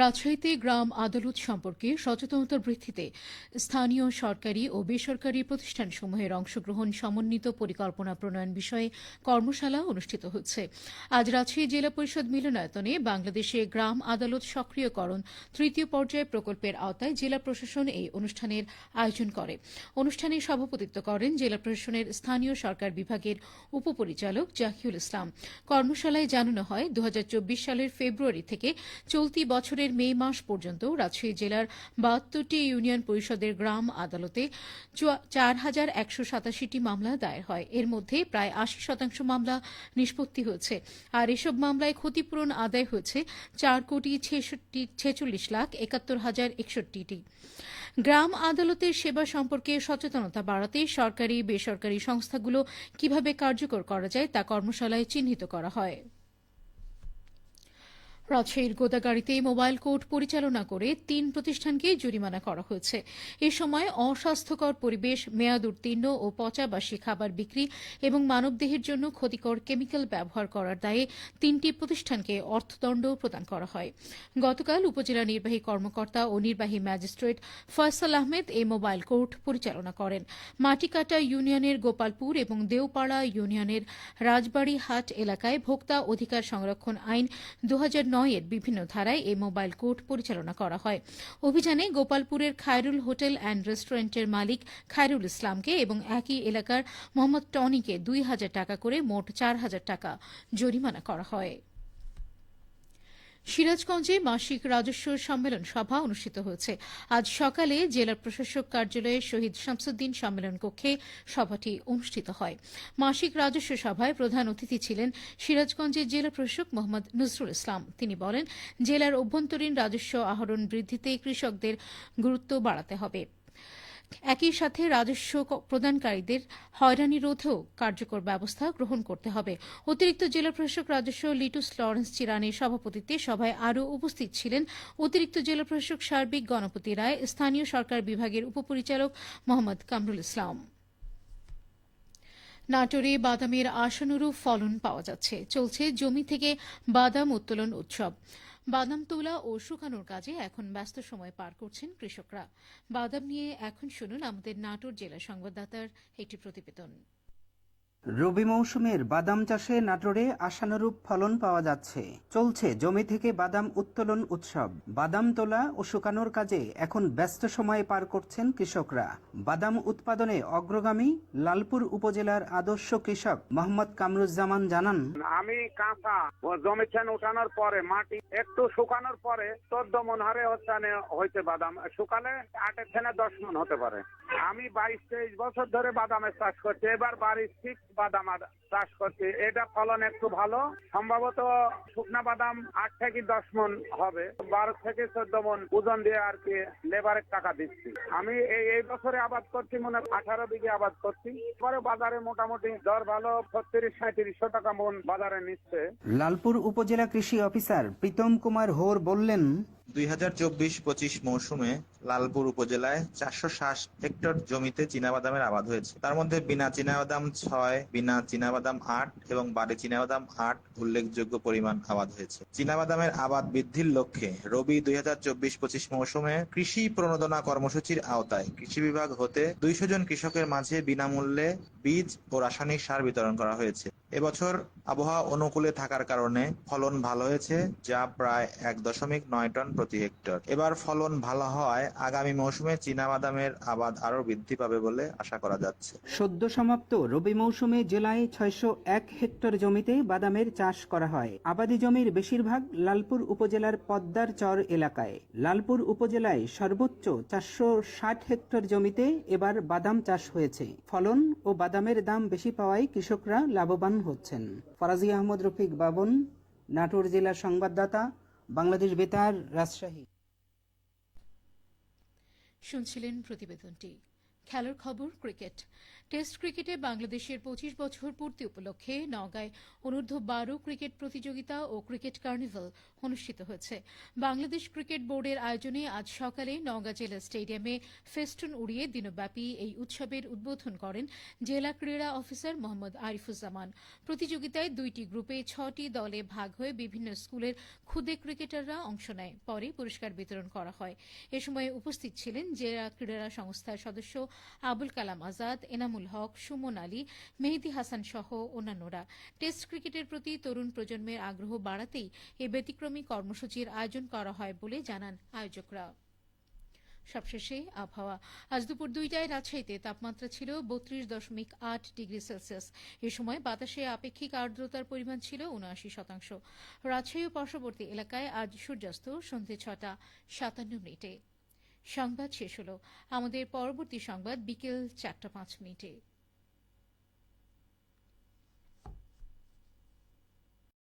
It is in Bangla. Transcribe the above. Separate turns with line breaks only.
রাজশাহীতে গ্রাম আদালত সম্পর্কে সচেতনতা বৃদ্ধিতে স্থানীয় সরকারি ও বেসরকারি প্রতিষ্ঠানসমূহের অংশগ্রহণ সমন্বিত পরিকল্পনা প্রণয়ন বিষয়ে কর্মশালা অনুষ্ঠিত হচ্ছে। আজ রাজশাহী জেলা পরিষদ মিলনায়তনে বাংলাদেশে গ্রাম আদালত সক্রিয়করণ তৃতীয় পর্যায় প্রকল্পের আওতায় জেলা প্রশাসন এই অনুষ্ঠানের আয়োজন করে। অনুষ্ঠানে সভাপতিত্ব করেন জেলা প্রশাসনের স্থানীয় সরকার বিভাগের উপপরিচালক জাহিউল ইসলাম। কর্মশালায় জানানো হয় ২০২৪ সালের ফেব্রুয়ারি থেকে চলতি বছরের মে মাস পর্যন্ত রাজশাহী জেলার ৭২টি ইউনিয়ন পরিষদের গ্রাম আদালতে ৪,১৮৭টি মামলা দায়ের হয়। এর মধ্যে প্রায় ৮০% মামলা নিষ্পত্তি হয়েছে। আর এসব মামলায় ক্ষতিপূরণ আদায় হয়েছে ৪,৪৬,৭১,০৬১টি। গ্রাম আদালতের সেবা সম্পর্কে সচেতনতা বাড়াতে সরকারি বেসরকারি সংস্থাগুলো কিভাবে কার্যকর করা যায় তা কর্মশালায় চিহ্নিত করা হয়। রাজশাহীর গোদাগাড়িতে মোবাইল কোর্ট পরিচালনা করে ৩ প্রতিষ্ঠানকে জরিমানা করা হয়েছে। এ সময় অস্বাস্থ্যকর পরিবেশ, মেয়াদ উত্তীর্ণ ও পচা বাসি খাবার বিক্রি এবং মানবদেহের জন্য ক্ষতিকর কেমিক্যাল ব্যবহার করার দায়ে ৩টি প্রতিষ্ঠানকে অর্থদণ্ড প্রদান করা হয়। গতকাল উপজেলা নির্বাহী কর্মকর্তা ও নির্বাহী ম্যাজিস্ট্রেট ফয়সাল আহমেদ এই মোবাইল কোর্ট পরিচালনা করেন। মাটিকাটা ইউনিয়নের গোপালপুর এবং দেওপাড়া ইউনিয়নের রাজবাড়ী হাট এলাকায় ভোক্তা অধিকার সংরক্ষণ আইন ২০০৯ এর বিভিন্ন ধারায় এই মোবাইল কোর্ট পরিচালনা করা হয়। অভিযানে গোপালপুরের খায়রুল হোটেল অ্যান্ড রেস্টুরেন্টের মালিক খায়রুল ইসলামকে এবং একই এলাকার মোহাম্মদ টনিকে ২,০০০ টাকা করে মোট ৪,০০০ টাকা জরিমানা করা হয়। সিরাজগঞ্জে মাসিক রাজস্ব সম্মেলন সভা অনুষ্ঠিত হয়েছে। আজ সকালে জেলা প্রশাসক কার্যালয়ে শহীদ শামসুদ্দিন সম্মেলন কক্ষে সভাটি অনুষ্ঠিত হয়। মাসিক রাজস্ব সভায় প্রধান অতিথি ছিলেন সিরাজগঞ্জের জেলা প্রশাসক মোহাম্মদ নজরুল ইসলাম। তিনি বলেন, জেলার অভ্যন্তরীণ রাজস্ব আহরণ বৃদ্ধিতে কৃষকদের গুরুত্ব বাড়াতে হবে। একই সাথে রাজস্ব প্রদানকারীদের হয়রানি রোধেও কার্যকর ব্যবস্থা গ্রহণ করতে হবে। অতিরিক্ত জেলা প্রশাসক রাজস্ব লিটুস লরেন্স চিরানের সভাপতিত্বে সভায় আরও উপস্থিত ছিলেন অতিরিক্ত জেলা প্রশাসক সার্বিক গণপতি রায়, স্থানীয় সরকার বিভাগের উপপরিচালক মোহাম্মদ কামরুল ইসলাম। নাটোরে বাদামের আশানুরূপ ফলন পাওয়া যাচ্ছে। চলছে জমি থেকে বাদাম উত্তোলন উৎসব। বাদাম তোলা ও শুকানোর কাজে এখন ব্যস্ত সময় পার করছেন কৃষকরা। বাদাম নিয়ে এখন শুনুন আমাদের নাটোর জেলা সংবাদদাতার একটি প্রতিবেদন।
রবি মৌসুমের বাদাম চাষে নাটোরে আশানুরূপ ফলন পাওয়া যাচ্ছে। চলছে জমি থেকে বাদাম উত্তোলন উৎসব। বাদাম তোলা ও শুকানোর কাজে এখন ব্যস্ত সময় পার করছেন কৃষকরা। বাদাম উৎপাদনে অগ্রগামী লালপুর উপজেলার আদর্শ কৃষক মোহাম্মদ কামরুজ্জামান জানান,
আমি কাঁচা জমি থেকে উঠানোর পরে মাটি একটু শুকানোর পরে 14 মন হারে হইতে বাদাম শুকালে 8 থেকে 10 মন হতে পারে। আমি 22-23 বছর ধরে বাদামের চাষ করছি। এবার বাড়ির ঠিক বাদাম চাষ করছি। এটা ফলন একটু ভালো। সম্ভবত শুকনা বাদাম 8 থেকে 10 মন হবে। 12 থেকে 14 মন ওজন দিয়ে আর কি লেবারের টাকা দিচ্ছি। আমি এই বছরে আবাদ করছি, মনে 18 বিঘে আবাদ করছি। পরে বাজারে মোটামুটি দর ভালো, 36-3700 টাকা মন বাজারে নিচ্ছে।
লালপুর উপজেলা কৃষি অফিসার প্রীতম কুমার হোর বললেন,
২০২৪-২৫ মৌসুমে লালপুর উপজেলায় ৪৬০ হেক্টর জমিতে চীনাবাদামের আবাদ হয়েছে। তার মধ্যে বিনা চীনাবাদাম ৬, বিনা চীনাবাদাম ৮ এবং বাড়ি চীনাবাদাম ৮ উল্লেখযোগ্য পরিমাণ আবাদ হয়েছে। চীনাবাদামের আবাদ বৃদ্ধির লক্ষ্যে রবি ২০২৪-২৫ মৌসুমে কৃষি প্রণোদনা কর্মসূচির আওতায় কৃষি বিভাগ হতে ২০০ জন কৃষকের মাঝে বিনামূল্যে বীজ ও রাসায়নিক সার বিতরণ করা হয়েছে। এবছর আবহাওয়া অনুকূলে থাকার কারণে ফলন ভালো হয়েছে, যা প্রায় ১.৯ টন প্রতি হেক্টর। এবার ফলন ভালো হওয়ায় আগামী মৌসুমে চীনাবাদামের আবাদ আরও বৃদ্ধি পাবে বলে আশা করা যাচ্ছে।
সদ্য সমাপ্ত রবি মৌসুমে জেলায় ৬০১ হেক্টর জমিতে বাদামের চাষ করা হয়। আবাদি জমির বেশিরভাগ লালপুর উপজেলার পদ্মার চর এলাকায়। লালপুর উপজেলায় সর্বোচ্চ ৪৬০ হেক্টর জমিতে এবার বাদাম চাষ হয়েছে। ফলন ও বাদামের দাম বেশি পাওয়ায় কৃষকরা লাভবান হচ্ছেন। ফরাজি আহমদ রফিক বাবন, নাটোর জেলার সংবাদদাতা, বাংলাদেশ বেতার, রাজশাহী।
শুনছিলেন প্রতিবেদনটি। খেলার খবর ক্রিকেট। টেস্ট ক্রিকেটে বাংলাদেশের ২৫ বছর পূর্তি উপলক্ষে নওগাঁয় অনূর্ধ্ব-12 ক্রিকেট প্রতিযোগিতা ও ক্রিকেট কার্নিভাল অনুষ্ঠিত হয়েছে। বাংলাদেশ ক্রিকেট বোর্ডের আয়োজনে আজ সকালে নওগাঁ জেলা স্টেডিয়ামে ফেস্টুন উড়িয়ে দিনব্যাপী এই উৎসবের উদ্বোধন করেন জেলা ক্রীড়া অফিসার মোহাম্মদ আরিফুজ্জামান। প্রতিযোগিতায় 2টি গ্রুপে 6টি দলে ভাগ হয়ে বিভিন্ন স্কুলের ক্ষুদে ক্রিকেটাররা অংশ নেয়। পরে পুরস্কার বিতরণ করা হয়। এ সময় উপস্থিত ছিলেন জেলা ক্রীড়া সংস্থার সদস্য আবুল কালাম আজাদ, এনামুল হক, সুমন আলী, মেহেদী হাসান সহ অন্যান্যরা। টেস্ট ক্রিকেটের প্রতি তরুণ প্রজন্মের আগ্রহ বাড়াতেই এ ব্যতিক্রমী কর্মসূচির আয়োজন করা হয় বলে জানান আয়োজকরা। সবশেষে আবহাওয়া। আজ দুপুর 2টায় রাজশাহীতে তাপমাত্রা ছিল 32.8 ডিগ্রি সেলসিয়াস। এ সময় বাতাসে আপেক্ষিক আর্দ্রতার পরিমাণ ছিল 79%। রাজশাহী ও পার্শ্ববর্তী এলাকায় আজ সূর্যাস্ত সন্ধ্যে 6টা 57 মিনিটে। সংবাদ শেষ হল। আমাদের পরবর্তী সংবাদ বিকেল 4টা 5 মিনিটে।